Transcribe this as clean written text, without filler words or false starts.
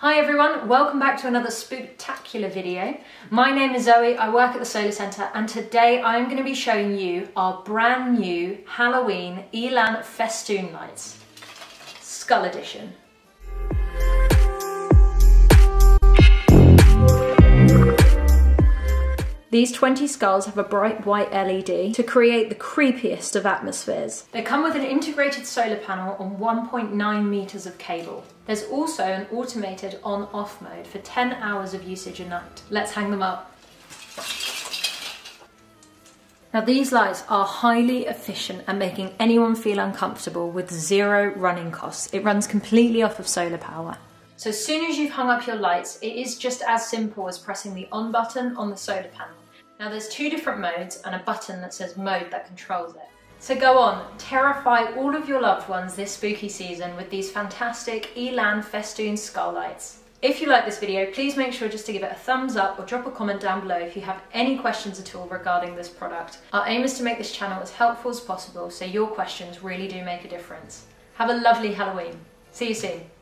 Hi everyone, welcome back to another spooktacular video. My name is Zoe, I work at the Solar Centre, and today I'm going to be showing you our brand new Halloween Elan Festoon lights. Skull Edition. These 20 skulls have a bright white LED to create the creepiest of atmospheres. They come with an integrated solar panel on 1.9 meters of cable. There's also an automated on-off mode for 10 hours of usage a night. Let's hang them up. Now these lights are highly efficient at making anyone feel uncomfortable with zero running costs. It runs completely off of solar power. So as soon as you've hung up your lights, it is just as simple as pressing the on button on the solar panel. Now there's two different modes and a button that says mode that controls it. So go on, terrify all of your loved ones this spooky season with these fantastic Elan Festoon skull lights. If you like this video, please make sure just to give it a thumbs up or drop a comment down below if you have any questions at all regarding this product. Our aim is to make this channel as helpful as possible, so your questions really do make a difference. Have a lovely Halloween. See you soon.